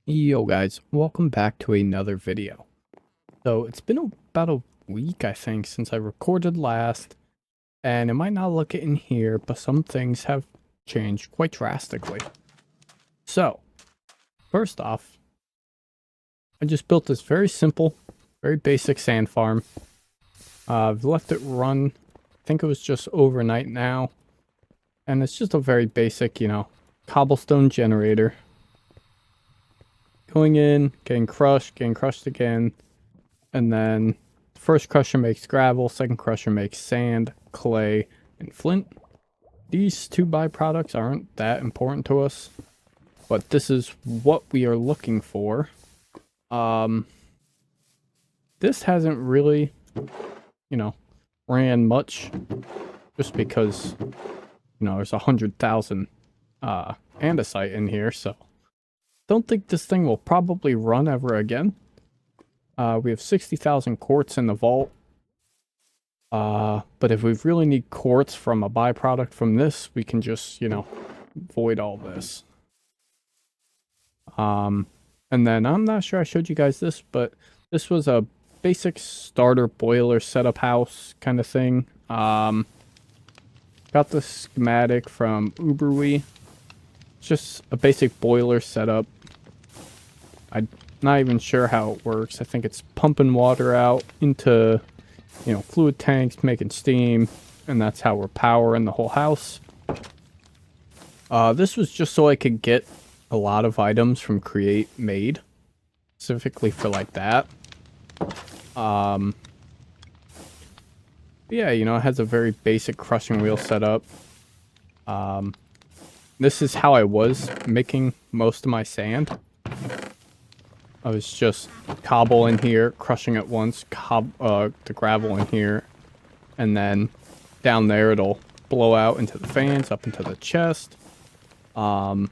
Yo guys, welcome back to another video. So it's been about a week I think since I recorded last, and it might not look it in here, but some things have changed quite drastically. So, first off, I just built this very simple, very basic sand farm. I've left it run, I think it was just overnight now, and it's just a very basic, cobblestone generator. Going in, getting crushed again, and then first crusher makes gravel, second crusher makes sand, clay, and flint. These two byproducts aren't that important to us, but this is what we are looking for. This hasn't really, ran much, just because, there's 100,000 andesite in here, so don't think this thing will probably run ever again. We have 60,000 quartz in the vault. But if we really need quartz from a byproduct from this, we can just, void all this. And then I'm not sure I showed you guys this, but this was a basic starter boiler setup house kind of thing. Got the schematic from Uberwe. It's just a basic boiler setup. I'm not even sure how it works. I think it's pumping water out into fluid tanks, making steam, and that's how we're powering the whole house. This was just so I could get a lot of items from Create made, specifically for like that. Yeah, it has a very basic crushing wheel setup. This is how I was making most of my sand. I was just cobble in here, crushing it once, the gravel in here, and then down there it'll blow out into the fans, up into the chest. You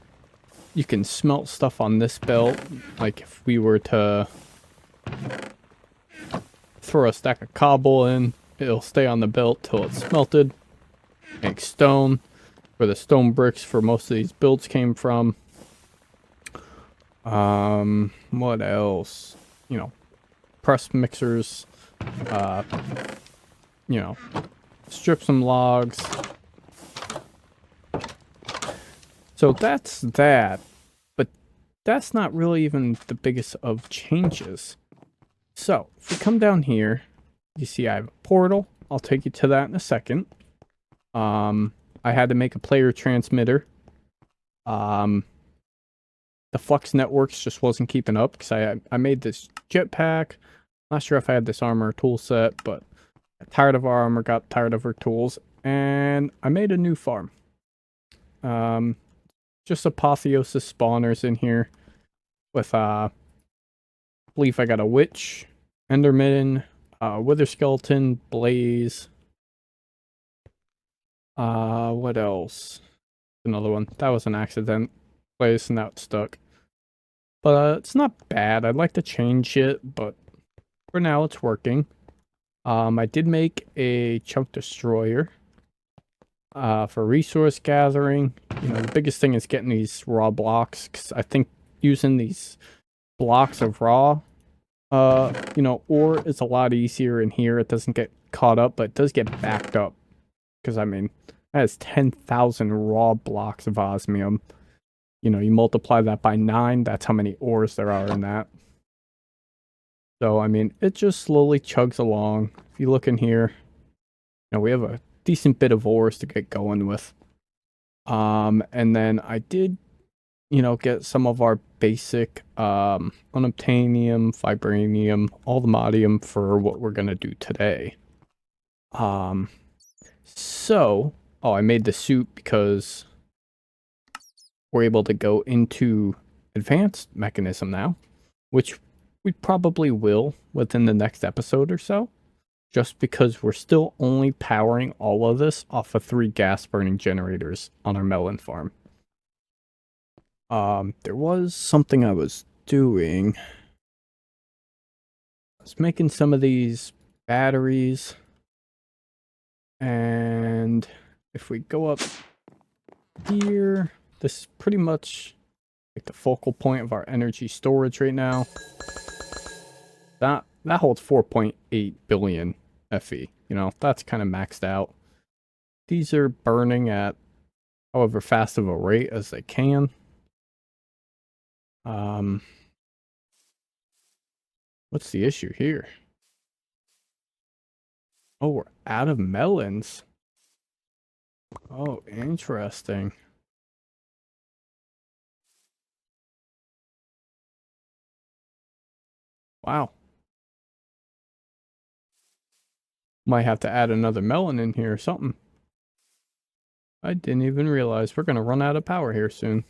can smelt stuff on this belt, like if we were to throw a stack of cobble in, it'll stay on the belt till it's smelted. Make stone, where the stone bricks for most of these builds came from. What else? Press mixers, strip some logs. So that's that, but that's not really even the biggest of changes. So if we come down here, you see I have a portal. I'll take you to that in a second. I had to make a player transmitter. The flux networks just wasn't keeping up because I made this jetpack. Not sure if I had this armor tool set, but got tired of our armor, got tired of our tools, and I made a new farm. Just apotheosis spawners in here with I believe I got a witch, enderman, wither skeleton, blaze. What else? Another one. That was an accident. Blaze, and now it's stuck. But it's not bad. I'd like to change it, but for now it's working. I did make a chunk destroyer for resource gathering. The biggest thing is getting these raw blocks, because I think using these blocks of raw, ore is a lot easier in here. It doesn't get caught up, but it does get backed up. Because, I mean, that has 10,000 raw blocks of osmium. You multiply that by 9, that's how many ores there are in that. So, I mean, it just slowly chugs along. If you look in here, we have a decent bit of ores to get going with. And then I did, get some of our basic unobtainium, vibranium, allthemodium for what we're gonna do today. So, I made the suit because we're able to go into advanced mechanism now, which we probably will within the next episode or so, just because we're still only powering all of this off of 3 gas burning generators on our melon farm. There was something I was doing. I was making some of these batteries, and if we go up here, this is pretty much like the focal point of our energy storage right now. That holds 4.8 billion FE. You know, that's kind of maxed out. These are burning at however fast of a rate as they can. What's the issue here? Oh, we're out of melons. Oh, interesting. Wow. Might have to add another melon in here or something. I didn't even realize we're going to run out of power here soon.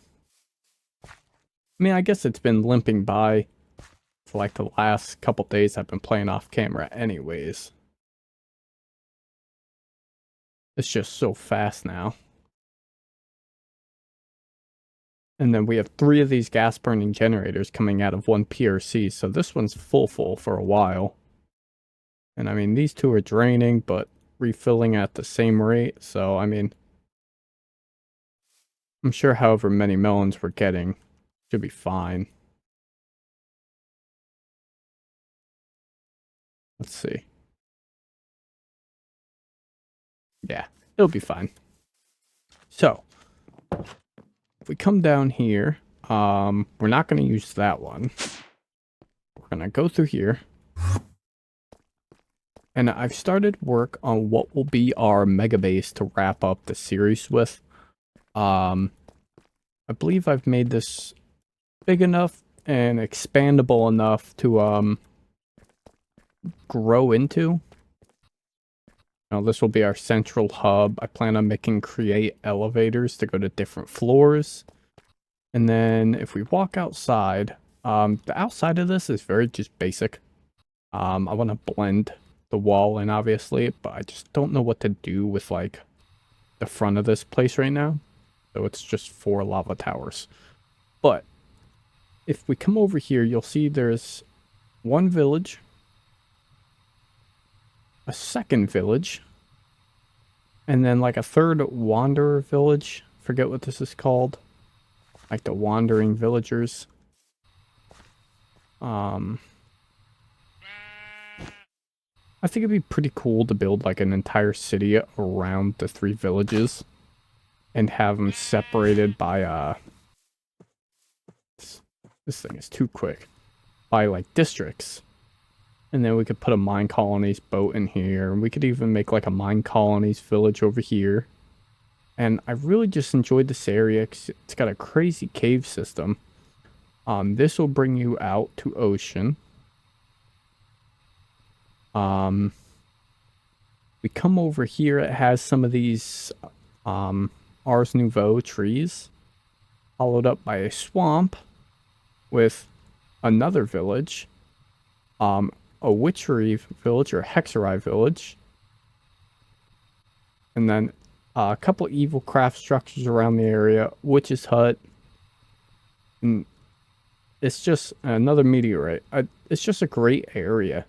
I mean, I guess it's been limping by for like the last couple days I've been playing off camera anyways. It's just so fast now. And then we have 3 of these gas burning generators coming out of one PRC, so this one's full for a while. And I mean, these 2 are draining, but refilling at the same rate, so I mean, I'm sure however many melons we're getting should be fine. Let's see. Yeah, it'll be fine. So, if we come down here, we're not going to use that one. We're going to go through here. And I've started work on what will be our mega base to wrap up the series with. I believe I've made this big enough and expandable enough to grow into. Now, this will be our central hub. I plan on making create elevators to go to different floors. And then if we walk outside, the outside of this is very just basic. I want to blend the wall in, obviously, but I just don't know what to do with, like, the front of this place right now. So it's just 4 lava towers. But if we come over here, you'll see there's one village, a second village, and then like a third wanderer village. Forget what this is called. Like the wandering villagers. I think it'd be pretty cool to build like an entire city around the 3 villages and have them separated by this thing is too quick. By like districts. And then we could put a mine colonies boat in here. And we could even make like a mine colonies village over here. And I really just enjoyed this area because it's got a crazy cave system. This will bring you out to ocean. We come over here, it has some of these Ars Nouveau trees, followed up by a swamp with another village, a witchery village or hexerai village, and then a couple evil craft structures around the area, witch's hut, and it's just another meteorite. It's just a great area.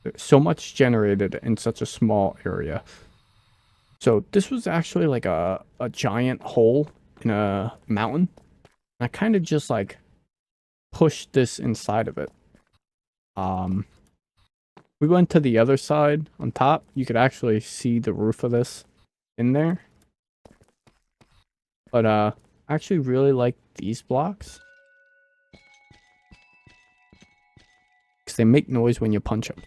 There's so much generated in such a small area. So this was actually like a giant hole in a mountain. And I kind of just like pushed this inside of it. We went to the other side on top. You could actually see the roof of this in there. But I actually really like these blocks. Because they make noise when you punch them.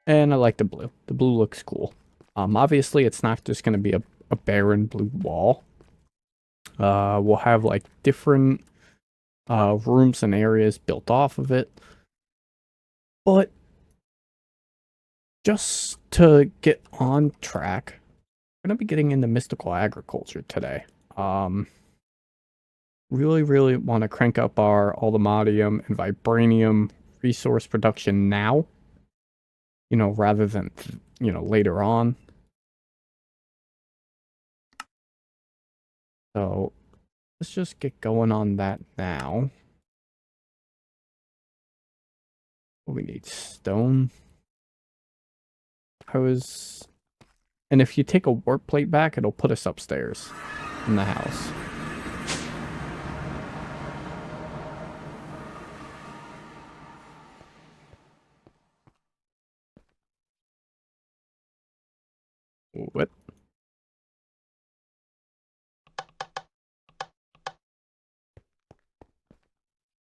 And I like the blue. The blue looks cool. Obviously, it's not just going to be a barren blue wall. We'll have like different rooms and areas built off of it. But just to get on track, we're going to be getting into mystical agriculture today. Really want to crank up our Allthemodium and Vibranium resource production now. You know, rather than, you know, later on. So, let's just get going on that now. We need stone. I was And if you take a warp plate back, it'll put us upstairs in the house. What?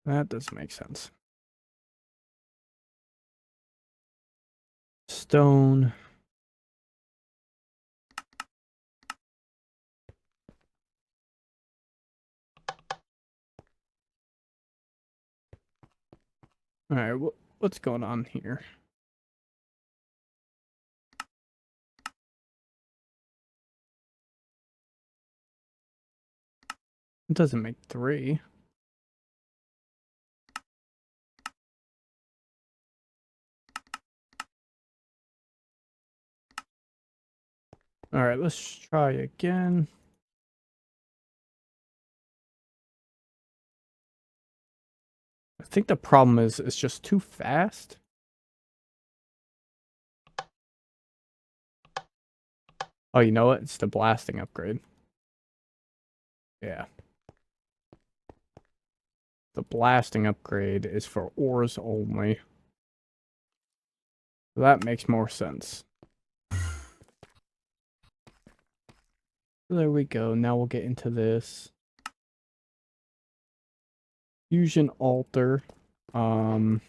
That doesn't make sense. Stone. All right, what's going on here? It doesn't make 3. All right, let's try again. I think the problem is it's just too fast. Oh, you know what? It's the blasting upgrade. Yeah. The blasting upgrade is for ores only. That makes more sense. There we go. Now we'll get into this. Fusion altar. Oh,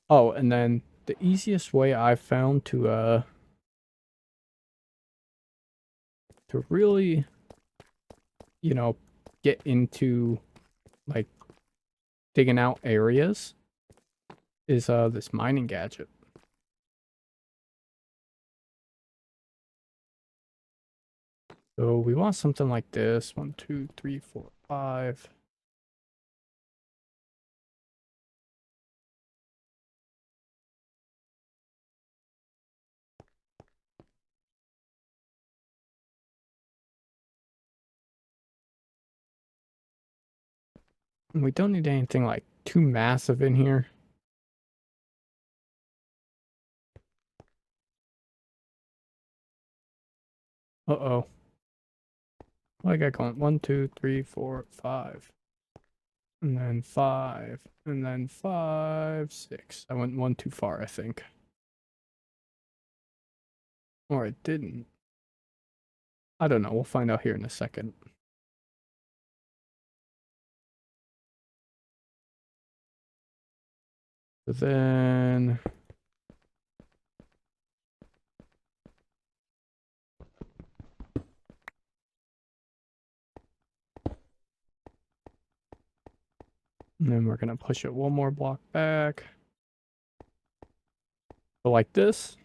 and then the easiest way I found to really, you know, get into like digging out areas is this mining gadget. So we want something like this. 1, 2, 3, 4, 5. And we don't need anything like too massive in here. Uh-oh. What I got going? 1, 2, 3, 4, 5. And then 5. And then 5, 6. I went 1 too far, I think. Or I didn't. I don't know. We'll find out here in a second. So then... And then we're going to push it one more block back. So like this.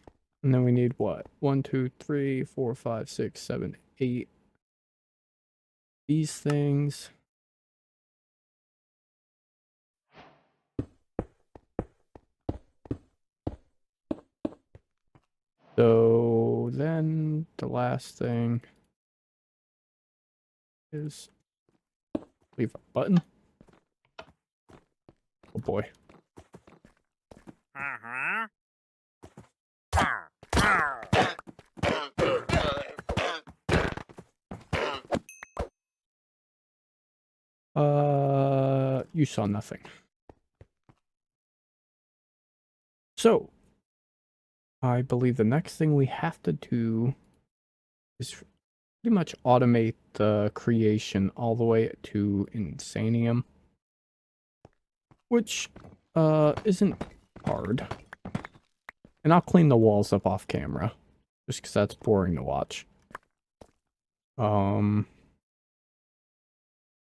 And then we need what? 1, 2, 3, 4, 5, 6, 7, 8. These things. So then the last thing is leave a button. Oh boy. You saw nothing. So, I believe the next thing we have to do is pretty much automate the creation all the way to Insanium, which isn't hard. And I'll clean the walls up off camera, just because that's boring to watch. So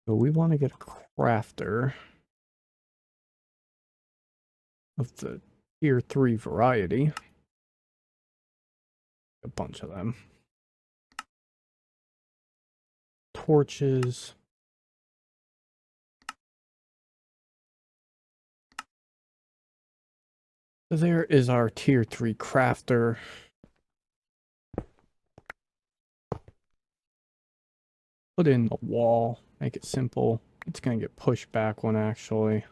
we want to get a crafter of the tier 3 variety. A bunch of them. Torches. So there is our tier 3 crafter. Put in the wall, make it simple. It's gonna get pushed back one actually.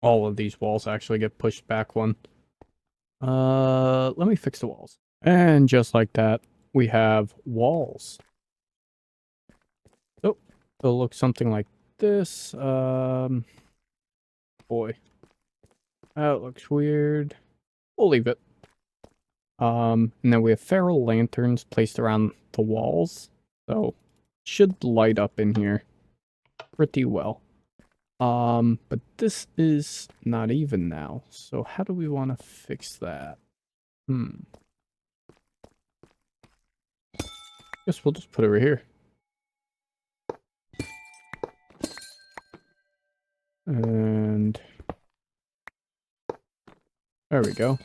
All of these walls actually get pushed back one. Let me fix the walls. And just like that, we have walls. Oh, it'll look something like this. Boy. That looks weird. We'll leave it. And then we have feral lanterns placed around the walls. So, should light up in here pretty well. But this is not even now. So how do we want to fix that? Guess we'll just put it right here. And there we go.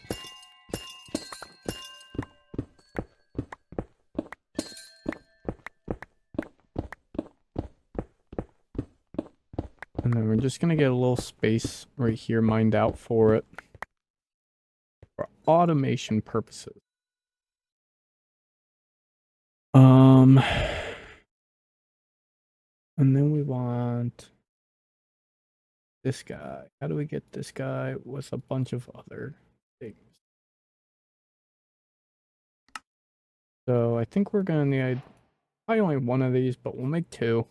And then we're just gonna get a little space right here mined out for it. For automation purposes. And then we want this guy. How do we get this guy with a bunch of other things? So I think we're gonna need probably only one of these, but we'll make two.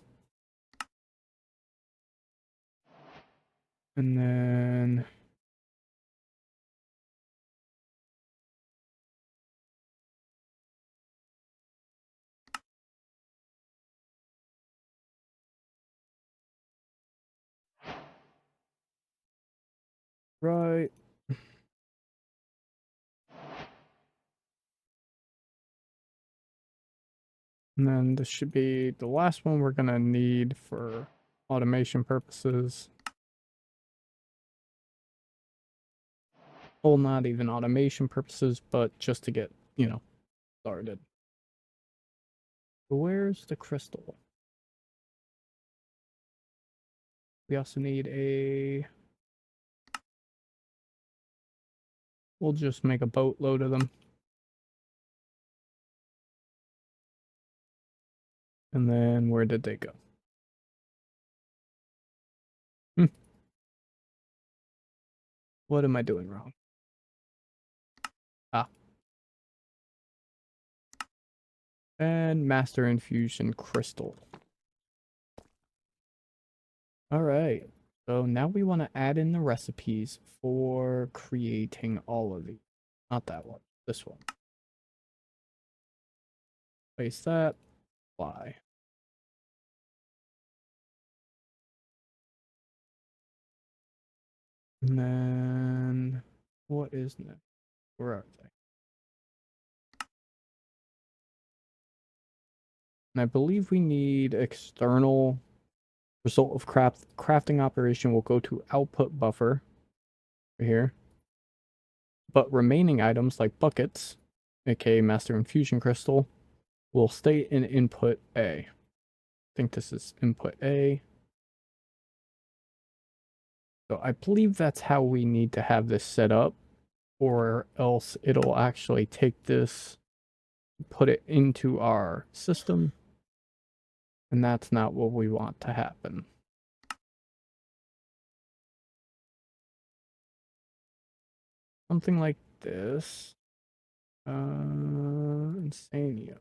And then right. And then this should be the last one we're gonna need for automation purposes. Well, not even automation purposes, but just to get, started. Where's the crystal? We also need a... We'll just make a boatload of them. And then where did they go? What am I doing wrong? Ah. And Master Infusion Crystal. Alright. So now we want to add in the recipes for creating all of these. Not that one. This one. Place that. Apply. And then... What is next? Where are they? And I believe we need external result of crafting operation will go to output buffer right here. But remaining items like buckets, aka Master Infusion Crystal, will stay in input A. I think this is input A. So I believe that's how we need to have this set up, or else it'll actually take this, put it into our system, and that's not what we want to happen. Something like this. Insanium.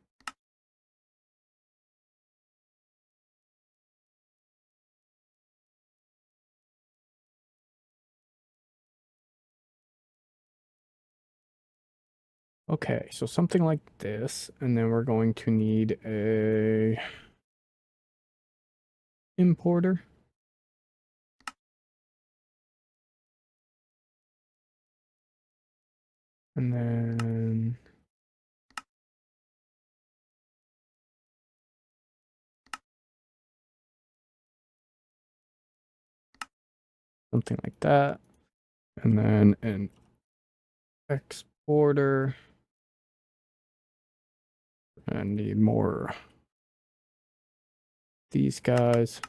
Okay, so something like this, and then we're going to need a importer. And then something like that. And then an exporter. I need more these guys.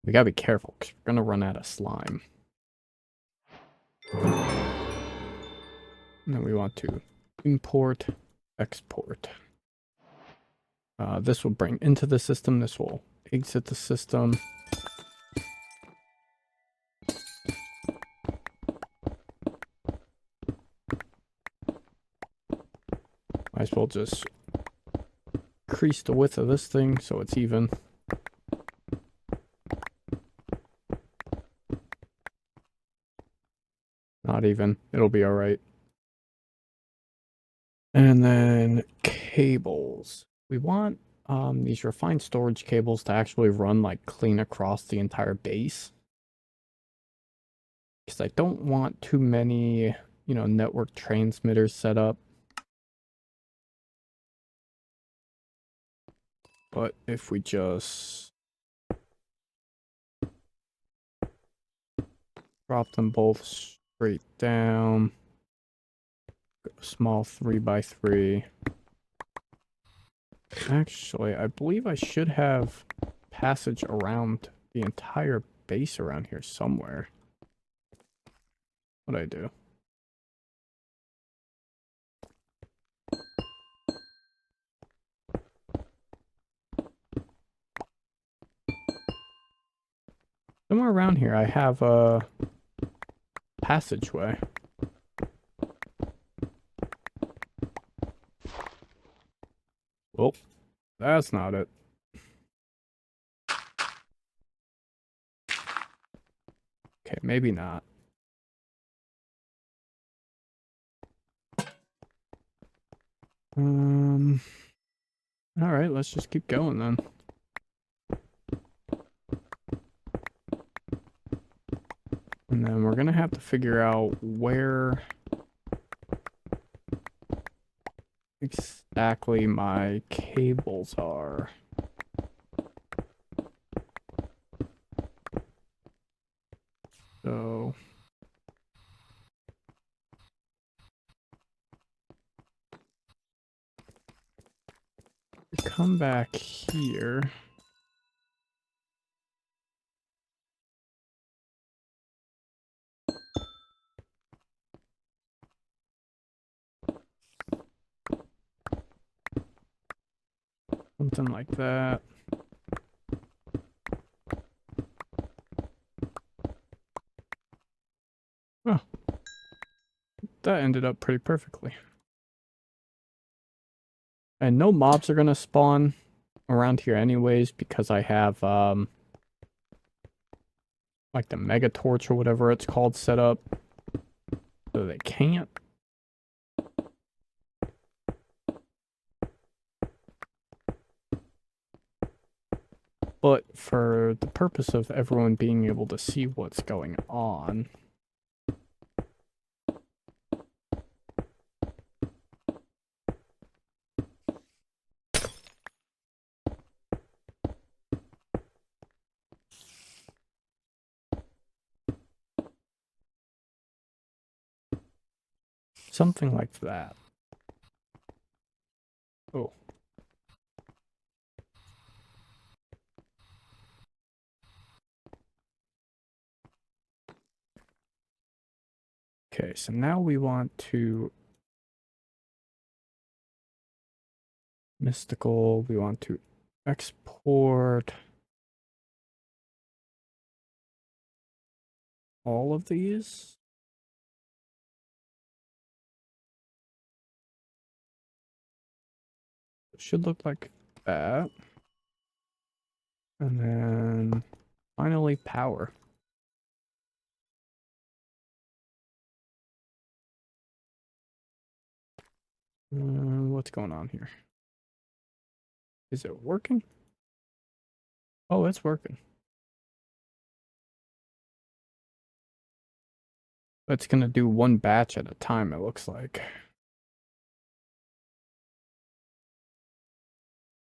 We gotta be careful because we're gonna run out of slime. And then we want to import, export. This will bring into the system. This will exit the system. Might as well just increase the width of this thing so it's even. Not even. It'll be alright. And then cables. We want these refined storage cables to actually run like clean across the entire base. Because I don't want too many, network transmitters set up. But if we just drop them both straight down, small 3x3. Actually, I believe I should have passage around the entire base around here somewhere. What'd I do? Somewhere around here I have a passageway. Well, that's not it. Okay, maybe not. All right, let's just keep going then. And then we're gonna have to figure out where exactly my cables are. So come back here. Something like that. Oh, that ended up pretty perfectly. And no mobs are gonna spawn around here anyways because I have like the mega torch or whatever it's called set up. So they can't. But for the purpose of everyone being able to see what's going on, something like that. Oh. Okay, so now we want to mystical, we want to export all of these. It should look like that. And then finally power. What's going on here? Is it working? Oh, it's working. It's gonna do one batch at a time, it looks like.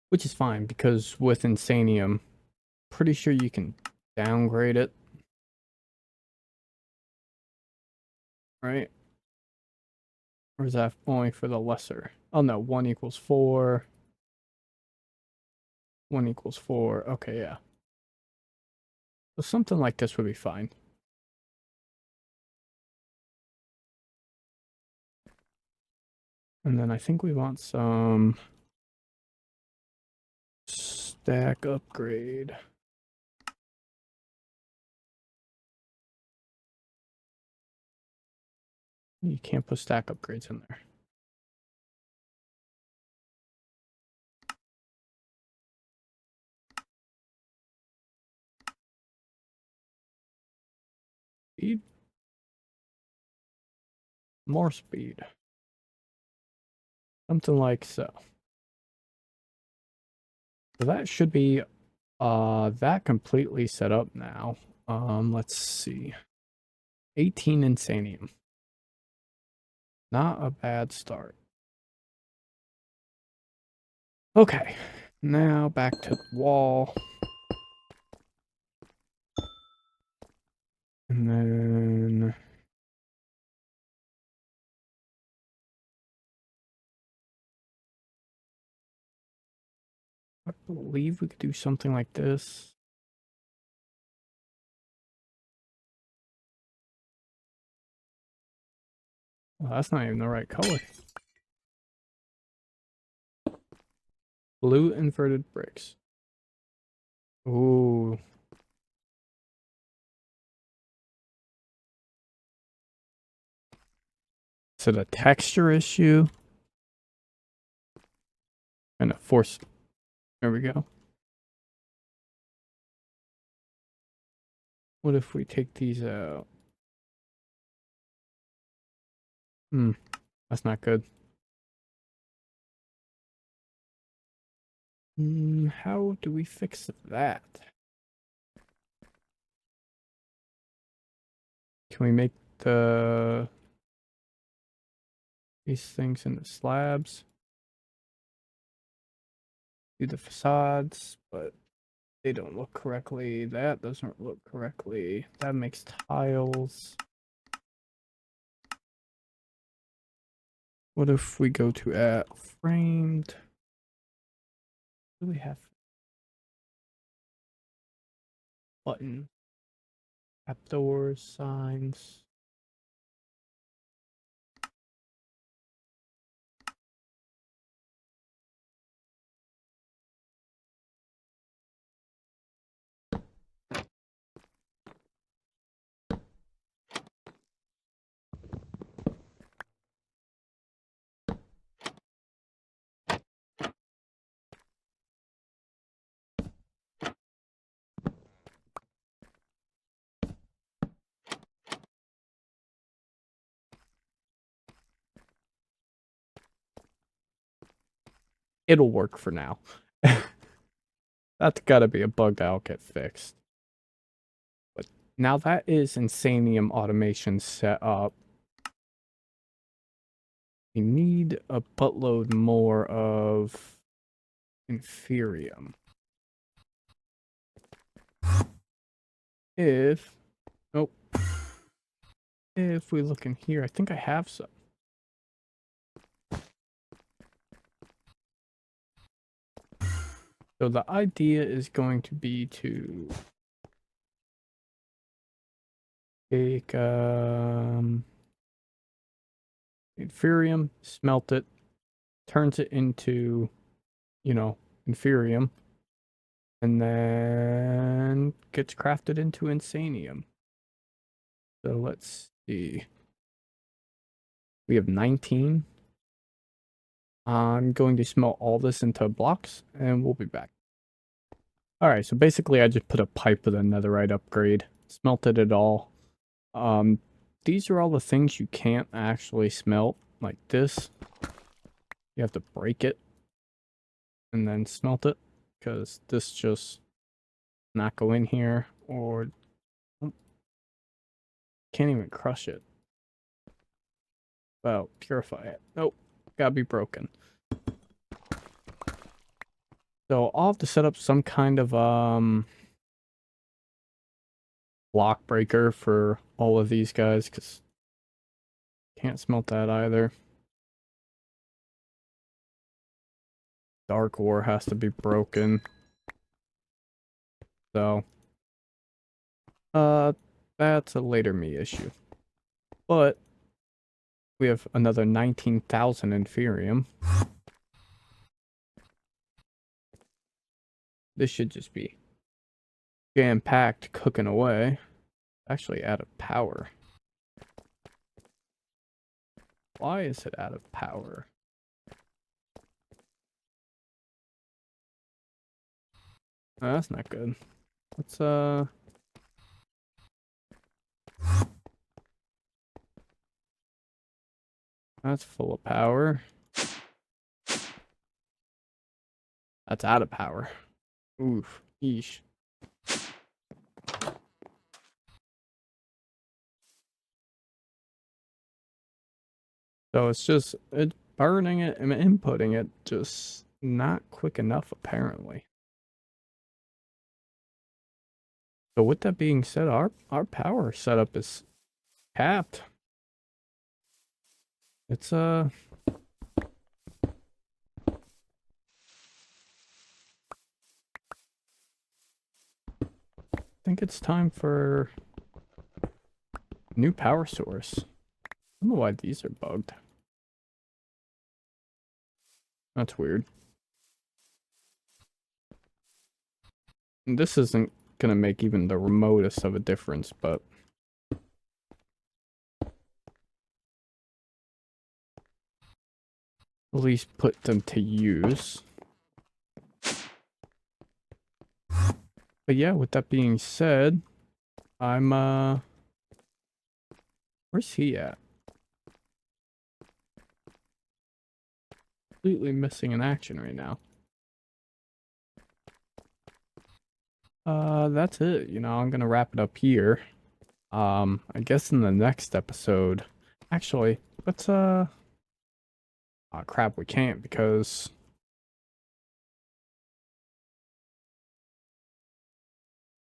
Which is fine, because with Insanium, pretty sure you can downgrade it. Right? Or is that only for the lesser? Oh no, 1 equals 4. 1 equals 4. Okay, yeah. So something like this would be fine. And then I think we want some stack upgrade. You can't put stack upgrades in there. Speed? More speed. Something like so. So that should be that completely set up now. Let's see. 18 Insanium. Not a bad start. Okay. Now back to the wall. And then I believe we could do something like this. Well, that's not even the right color. Blue inverted bricks. Ooh. Is it a texture issue? And a force. There we go. What if we take these out? That's not good. How do we fix that? Can we make these things into slabs? Do the facades, but they don't look correctly. That doesn't look correctly. That makes tiles. What if we go to add framed? What do we have? Button. App doors, signs. It'll work for now. That's gotta be a bug that'll get fixed. But now that is Insanium automation set up. We need a buttload more of Inferium. If we look in here, I think I have some. So the idea is going to be to take Inferium, smelt it, turns it into, Inferium, and then gets crafted into Insanium. So let's see. We have 19. I'm going to smelt all this into blocks, and we'll be back. Alright, so basically I just put a pipe with a netherite upgrade, smelted it all. These are all the things you can't actually smelt, like this. You have to break it and then smelt it, because this just not go in here, or can't even crush it. Well, purify it. Nope, gotta be broken. So I'll have to set up some kind of block breaker for all of these guys, because can't smelt that either. Dark ore has to be broken. So that's a later me issue. But We have another 19,000 inferium. This should just be jam-packed, cooking away. Actually out of power. Why is it out of power? Oh, that's not good. Let's that's full of power. That's out of power. Oof. Yeesh. So it's burning it and inputting it, just not quick enough apparently. So with that being said, our power setup is capped. It's I think it's time for a new power source. I don't know why these are bugged. That's weird. And this isn't gonna make even the remotest of a difference, but at least put them to use. But yeah, with that being said, I'm where's he at? Completely missing in action right now. That's it. You know, I'm gonna wrap it up here. I guess in the next episode, actually, let's oh crap, we can't because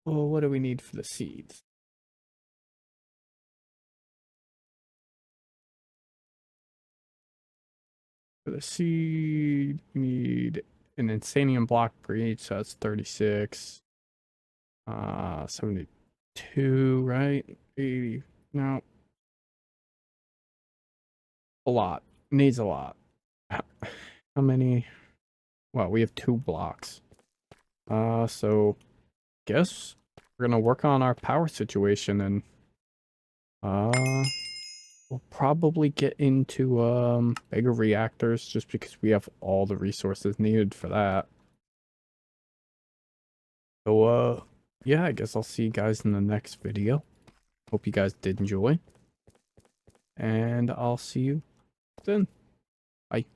well, what do we need for the seeds? For the seed, we need an Insanium block per each, so that's 36. 72, right? 80. No. A lot. Needs a lot. How many? Well, we have 2 blocks. So guess we're gonna work on our power situation and we'll probably get into bigger reactors just because we have all the resources needed for that. So yeah, I guess I'll see you guys in the next video. Hope you guys did enjoy. And I'll see you then. Bye.